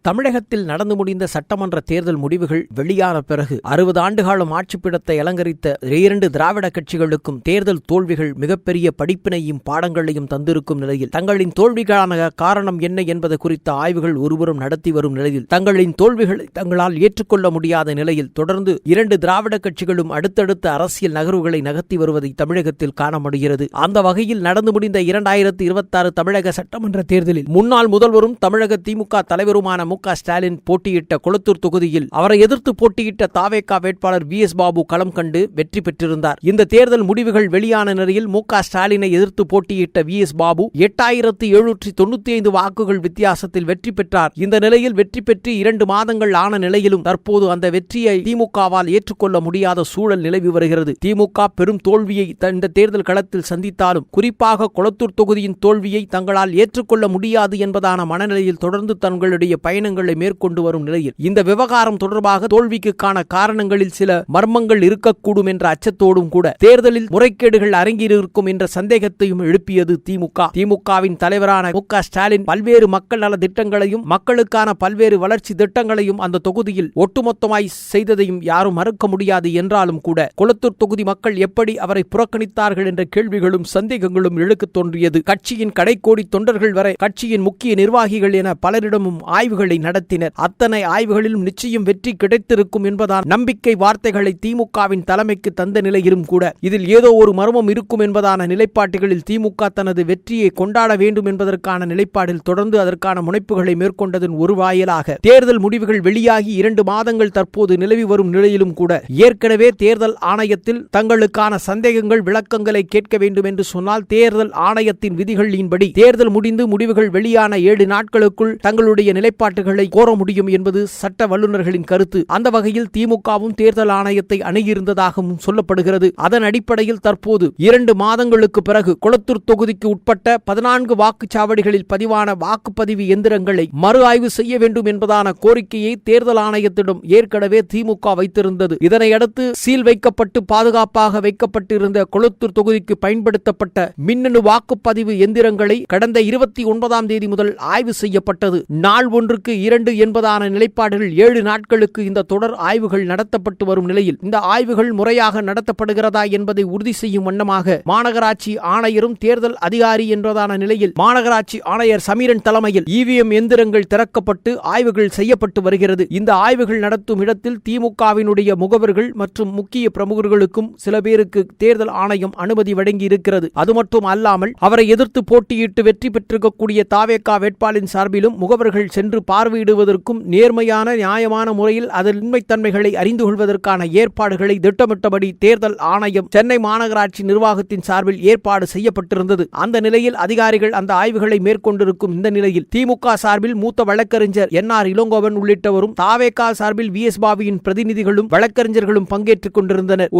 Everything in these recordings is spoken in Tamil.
தமிழகத்தில் நடந்து முடிந்த சட்டமன்ற தேர்தல் முடிவுகள் வெளியான பிறகு 60 ஆண்டுகாலம் ஆட்சிப்பிடத்தை அலங்கரித்த 2 திராவிட கட்சிகளுக்கும் தேர்தல் தோல்விகள் மிகப்பெரிய படிப்பினையும் பாடங்களையும் தந்திருக்கும் நிலையில் தங்களின் தோல்விக்கான காரணம் என்ன என்பது குறித்த ஆய்வுகள் ஒருபுறம் நடத்தி வரும் நிலையில் தங்களின் தோல்விகளை தங்களால் ஏற்றுக்கொள்ள முடியாத நிலையில் தொடர்ந்து 2 திராவிட கட்சிகளும் அடுத்தடுத்த அரசியல் நகர்வுகளை நகர்த்தி வருவதை தமிழகத்தில் காண முடிகிறது. அந்த வகையில் நடந்து முடிந்த 2026 தமிழக சட்டமன்ற தேர்தலில் முன்னாள் முதல்வரும் தமிழக திமுக தலைவருமான ஸ்டாலின் போட்டியிட்ட கொளத்தூர் தொகுதியில் அவரை எதிர்த்து போட்டியிட்ட தாவேகா வேட்பாளர் VS பாபு களம் கண்டு வெற்றி பெற்றிருந்தார். இந்த தேர்தல் முடிவுகள் வெளியான நிலையில் ஸ்டாலினை எதிர்த்து போட்டியிட்ட VS பாபு 8795 வாக்குகள் வித்தியாசத்தில் வெற்றி பெற்றார். இந்த நிலையில் வெற்றி பெற்று 2 மாதங்கள் ஆன நிலையிலும் தற்போது அந்த வெற்றியை திமுகவால் ஏற்றுக்கொள்ள முடியாத சூழல் நிலவி வருகிறது. திமுக பெரும் தோல்வியை இந்த தேர்தல் களத்தில் சந்தித்தாலும் குறிப்பாக கொளத்தூர் தொகுதியின் தோல்வியை தங்களால் ஏற்றுக்கொள்ள முடியாது என்பதான மனநிலையில் தொடர்ந்து தங்களுடைய பயணங்களை மேற்கொண்டு வரும் நிலையில் இந்த விவகாரம் தொடர்பாக தோல்விக்கான காரணங்களில் சில மர்மங்கள் இருக்கக்கூடும் என்ற அச்சத்தோடும் கூட தேர்தலில் முறைகேடுகள் அரங்கியிருக்கும் என்ற சந்தேகத்தையும் எழுப்பியது திமுக. திமுகவின் தலைவரான ஸ்டாலின் பல்வேறு மக்கள் நல திட்டங்களையும் மக்களுக்கான பல்வேறு வளர்ச்சி திட்டங்களையும் அந்த தொகுதியில் ஒட்டுமொத்தமாய் செய்ததையும் யாரும் மறுக்க முடியாது என்றாலும் கூட கொளத்தூர் தொகுதி மக்கள் எப்படி அவரை புறக்கணித்தார்கள் என்ற கேள்விகளும் சந்தேகங்களும் எழுக்கத் தோன்றியது. கட்சியின் கடைக்கோடி தொண்டர்கள் வரை கட்சியின் முக்கிய நிர்வாகிகள் என பலரிடமும் ஆய்வுகளை நடத்தினர். அத்தனை ஆய்வுகளிலும் நிச்சயம் வெற்றி கிடைத்திருக்கும் என்பதால் நம்பிக்கை வார்த்தைகளை திமுகவின் தலைமைக்கு தந்த நிலையிலும் கூட இதில் ஏதோ ஒரு மர்மம் இருக்கும் என்பதான நிலைப்பாட்டுகளில் திமுக தனது வெற்றியை கொண்டாட வேண்டும் என்பதற்கான நிலைப்பாட்டில் தொடர்ந்து அதற்கான முனைப்புகளை மேற்கொண்டதன் ஒரு வாயிலாக தேர்தல் முடிவுகள் வெளியாகி 2 மாதங்கள் தற்போது நிலவி வரும் நிலையிலும் கூட ஏற்கனவே தேர்தல் ஆணையத்தில் தங்களுக்கான சந்தேகங்கள் விளக்கங்களை கேட்க வேண்டும் என்று சொன்னால் தேர்தல் ஆணையத்தின் விதிகளின்படி தேர்தல் முடிந்து முடிவுகள் வெளியான 7 நாட்களுக்குள் தங்களுடைய நிலைப்பாட்டுகளை கோர முடியும் என்பது சட்ட வல்லுநர்களின் கருத்து. அந்த வகையில் திமுகவும் தேர்தல் ஆணையத்தை அணுகியிருந்ததாகவும் சொல்லப்படுகிறது. அதன் அடிப்படையில் தற்போது 2 மாதங்களுக்கு பிறகு கொளத்தூர் தொகுதிக்கு உட்பட்ட 14 வாக்குச்சாவடிகளில் பதிவான வாக்குப்பதிவு எந்திரங்களை மறு ஆய்வு செய்ய வேண்டும் என்பதான கோரிக்கையை தேர்தல் ஆணையத்திடம் ஏற்கனவே திமுக வைத்திருந்தது. இதனையடுத்து சீல் வைக்கப்பட்டு பாதுகாப்பாக வைக்கப்பட்டிருந்த கொளத்தூர் தொகுதிக்கு பயன்படுத்தப்பட்ட மின்னணு வாக்குப்பதிவு எந்திரங்களை கடந்த 29ஆம் தேதி முதல் ஆய்வு செய்யப்பட்டது. நாள் ஒன்றுக்கு 2 என்பதான நிலைப்பாடுகள் 7 நாட்களுக்கு இந்த தொடர் ஆய்வுகள் நடத்தப்பட்டு வரும் நிலையில் இந்த ஆய்வுகள் முறையாக நடத்தப்படுகிறதா என்பதை உறுதி செய்யும் வண்ணமாக மாநகராட்சி ஆணையரும் தேர்தல் அதிகாரி என்பதான நிலையில் மாநகராட்சி ஆணையர் சமீரன் தலைமையில் EVM எந்திரங்கள் திறக்கப்பட்டு ஆய்வுகள் செய்யப்பட்டு வருகிறது. இந்த ஆய்வுகள் நடத்தும் இடத்தில் திமுகவினுடைய முகவர்கள் மற்றும் முக்கிய பிரமுகர்களுக்கும் சில பேருக்கு தேர்தல் ஆணையம் அனுமதி வழங்கி இருக்கிறது. அது மட்டும் அல்லாமல் அவரை எதிர்த்து போட்டியிட்டு வெற்றி பெற்றிருக்கக்கூடிய தாவேகா வேட்பாளரின் சார்பிலும் முகவர்கள் சென்று பார்வையிடுவதற்கும் நேர்மையான நியாயமான முறையில் அதன் உண்மைத்தன்மைகளை அறிந்து கொள்வதற்கான ஏற்பாடுகளை திட்டமிட்டபடி தேர்தல் ஆணையம் சென்னை மாநகராட்சி நிர்வாகத்தின் சார்பில் ஏற்பாடு செய்யப்பட்டிருந்தது. அந்த நிலையில் அதிகாரிகள் அந்த ஆய்வுகளை மேற்கொண்டிருக்கும் இந்த நிலையில் திமுக சார்பில் மூத்த வழக்கறிஞர் NR இளங்கோவன் உள்ளிட்டவரும் தாவேகா சார்பில் VS பாபுவின் பிரதிநிதிகளும் வழக்கறிஞர்களும் பங்கேற்றுக் கொண்டிருந்தனர்.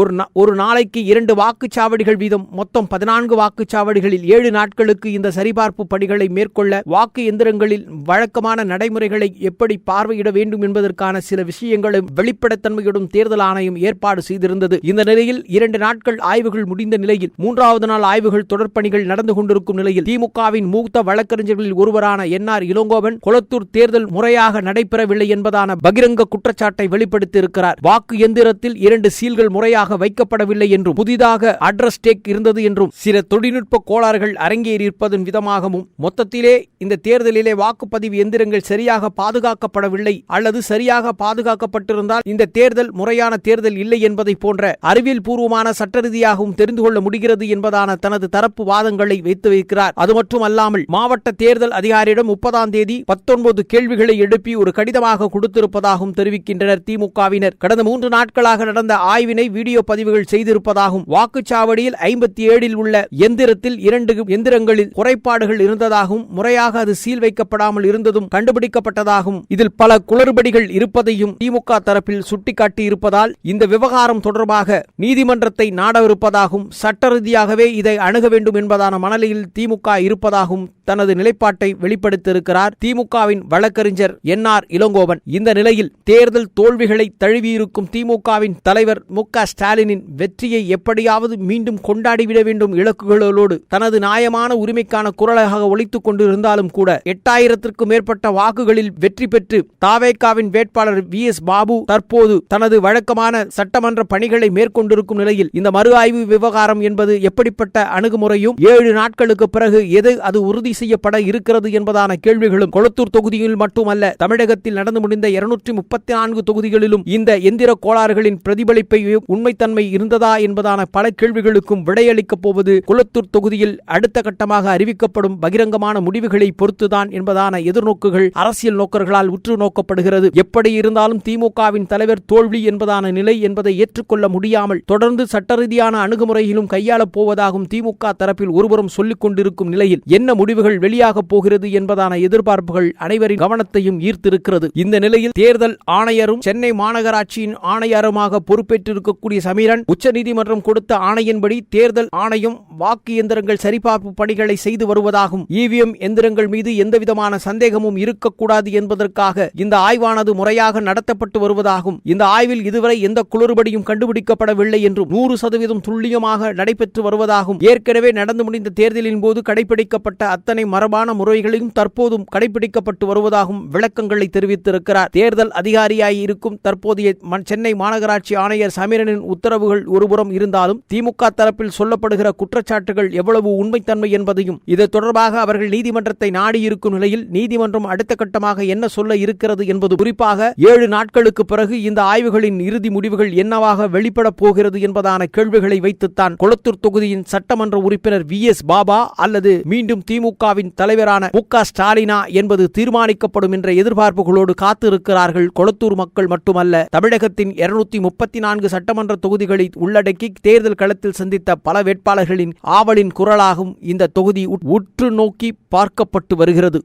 ஒரு நாளைக்கு 2 வாக்குச்சாவடிகள் வீதம் மொத்தம் 14 வாக்குச்சாவடிகளில் 7 நாட்களுக்கு இந்த சரிபார்ப்பு பணிகளை மேற்கொள்ள வாக்கு எந்திரங்களில் வழக்கமான நடைமுறைகளை எப்படி பார்வையிட வேண்டும் என்பதற்கான சில விஷயங்களும் வெளிப்படைத்தன்மையுடன் தேர்தல் ஆணையம் ஏற்பாடு செய்திருந்தது. இந்த நிலையில் 2 நாட்கள் ஆய்வுகள் முடிந்த நிலையில் 3வது நாள் ஆய்வுகள் தொடர்பணிகள் நடந்து கொண்டிருக்கும் நிலையில் திமுகவின் மூத்த வழக்கறிஞர்களில் ஒருவரான NR இளங்கோவன் கொளத்தூர் தேர்தல் முறையாக நடைபெறவில்லை என்பதான பகிரங்க குற்றச்சாட்டை வெளிப்படுத்தியிருக்கிறார். வாக்கு எந்திரத்தில் 2 சீல்கள் முறையாக வைக்கப்படவில்லை என்றும் புதிதாக அட்ரஸ் டேக் இருந்தது என்றும் சில தொழில்நுட்ப கோளாறுகள் அரங்கேறியிருப்பதன் விதமாகவும் மொத்தத்திலே இந்த தேர்தலிலே வாக்குப்பதிவு எந்திரங்கள் சரியாக பாதுகாக்கப்படவில்லை அல்லது சரியாக பாதுகாக்கப்பட்டிருந்தால் இந்த தேர்தல் முறையான தேர்தல் இல்லை என்பதை போன்ற அறிவியல் பூர்வமான சட்ட ரீதியாகவும் தெரிந்து கொள்ள முடிகிறது என்பதான தனது தரப்பு வாதங்களை வைத்து வைக்கிறார். அது மட்டுமல்லாமல் மாவட்ட தேர்தல் அதிகாரியிடம் 30ஆம் தேதி 19 கேள்விகளை எழுப்பி ஒரு கடிதமாக கொடுத்திருப்பதாகவும் தெரிவிக்கின்றனர் திமுகவினர். கடந்த 3 நாட்களாக நடந்த ஆய்வினை வீடியோ பதிவுகள் செய்திருப்பதாகவும் வாக்குச்சாவடியில் 57 உள்ள எந்திரத்தில் 2 எந்திரங்களில் குறைபாடுகள் இருந்ததாகவும் முறையாக அது சீல் வைக்கப்படாமல் இருந்ததும் கண்டுபிடிக்கப்பட்டதாகவும் இதில் பல குளறுபடிகள் இருப்பதையும் திமுக தரப்பில் சுட்டிக்காட்டி இருப்பதால் இந்த விவகாரம் தொடர்பாக நீதிமன்றத்தை நாடவிருப்பதாகவும் சட்ட ரீதியாகவே இதை அணுக வேண்டும் என்பதான மனநிலையில் திமுக இருப்பதாகவும் தனது நிலைப்பாட்டை வெளிப்படுத்தியிருக்கிறார் திமுகவின் வழக்கறிஞர் NR இளங்கோவன். இந்த நிலையில் தேர்தல் தோல்விகளை தழுவியிருக்கும் திமுகவின் தலைவர் ஸ்டாலினின் வெற்றியை எப்படியாவது மீண்டும் கொண்டாடிவிட வேண்டும் இலக்குகளோடு தனது நியாயமான உரிமைக்கான குரலாக ஒலித்துக் கொண்டிருந்தாலும் கூட 8000க்கும் மேற்பட்ட வாக்குகள் தொகுதிகளில் வெற்றி பெற்று தாவேகாவின் வேட்பாளர் VS பாபு தற்போது தனது வழக்கமான சட்டமன்ற பணிகளை மேற்கொண்டிருக்கும் நிலையில் இந்த மறு ஆய்வு விவகாரம் என்பது எப்படிப்பட்ட அணுகுமுறையும் 7 நாட்களுக்கு பிறகு அது உறுதி செய்யப்பட இருக்கிறது என்பதான கேள்விகளும் கொளத்தூர் தொகுதியில் மட்டுமல்ல தமிழகத்தில் நடந்து முடிந்த 234 தொகுதிகளிலும் இந்த எந்திர கோளாறுகளின் பிரதிபலிப்பை உண்மைத்தன்மை இருந்ததா என்பதான பல கேள்விகளுக்கும் விடையளிக்கப் போவது கொளத்தூர் தொகுதியில் அடுத்த கட்டமாக அறிவிக்கப்படும் பகிரங்கமான முடிவுகளை பொறுத்துதான் என்பதான எதிர்நோக்குகள் அரசியல் நோக்கர்களால் உற்று நோக்கப்படுகிறது. எப்படி இருந்தாலும் திமுகவின் தலைவர் தோல்வி என்பதான நிலை என்பதை ஏற்றுக்கொள்ள முடியாமல் தொடர்ந்து சட்ட ரீதியான அணுகுமுறையிலும் கையாளப் போவதாகவும் திமுக தரப்பில் ஒருபுறம் சொல்லிக் கொண்டிருக்கும் நிலையில் என்ன முடிவுகள் வெளியாகப் போகிறது என்பதான எதிர்பார்ப்புகள் அனைவரின் கவனத்தையும் ஈர்த்திருக்கிறது. இந்த நிலையில் தேர்தல் ஆணையரும் சென்னை மாநகராட்சியின் ஆணையருமாக பொறுப்பேற்றிருக்கக்கூடிய சமீரன் உச்சநீதிமன்றம் கொடுத்த ஆணையின்படி தேர்தல் ஆணையம் வாக்கு எந்திரங்கள் சரிபார்ப்பு பணிகளை செய்து வருவதாகவும் EVM எந்திரங்கள் மீது எந்தவிதமான சந்தேகமும் இருக்கக்கூடாது என்பதற்காக இந்த ஆய்வானது முறையாக நடத்தப்பட்டு வருவதாகவும் இந்த ஆய்வில் இதுவரை எந்த குளறுபடியும் கண்டுபிடிக்கப்படவில்லை என்றும் 100% துல்லியமாக நடைபெற்று வருவதாகவும் ஏற்கனவே நடந்து முடிந்த தேர்தலின் போது கடைபிடிக்கப்பட்ட அத்தனை மரபான முறைகளையும் தற்போதும் கடைபிடிக்கப்பட்டு வருவதாகவும் விளக்கங்களை தெரிவித்திருக்கிறார். தேர்தல் அதிகாரியாய் இருக்கும் தற்போதைய சென்னை மாநகராட்சி ஆணையர் சமீரனின் உத்தரவுகள் ஒருபுறம் இருந்தாலும் திமுக தரப்பில் சொல்லப்படுகிற குற்றச்சாட்டுகள் எவ்வளவு உண்மைத்தன்மை என்பதையும் இது தொடர்பாக அவர்கள் நீதிமன்றத்தை நாடியிருக்கும் நிலையில் நீதிமன்றம் அடுத்த கட்டமாக என்ன சொல்ல இருக்கிறது என்பது குறிப்பாக 7 நாட்களுக்கு பிறகு இந்த ஆய்வுகளின் இறுதி முடிவுகள் என்னவாக வெளிப்பட போகிறது என்பதான கேள்விகளை வைத்துத்தான் கொளத்தூர் தொகுதியின் சட்டமன்ற உறுப்பினர் VS பாபா அல்லது மீண்டும் திமுகவின் தலைவரான MK ஸ்டாலினா என்பது தீர்மானிக்கப்படும் என்ற எதிர்பார்ப்புகளோடு காத்திருக்கிறார்கள் கொளத்தூர் மக்கள் மட்டுமல்ல தமிழகத்தின் 234 சட்டமன்ற தொகுதிகளை உள்ளடக்கி தேர்தல் களத்தில் சந்தித்த பல வேட்பாளர்களின் ஆவலின் குரலாகும் இந்த தொகுதி உற்று நோக்கி பார்க்கப்பட்டு வருகிறது.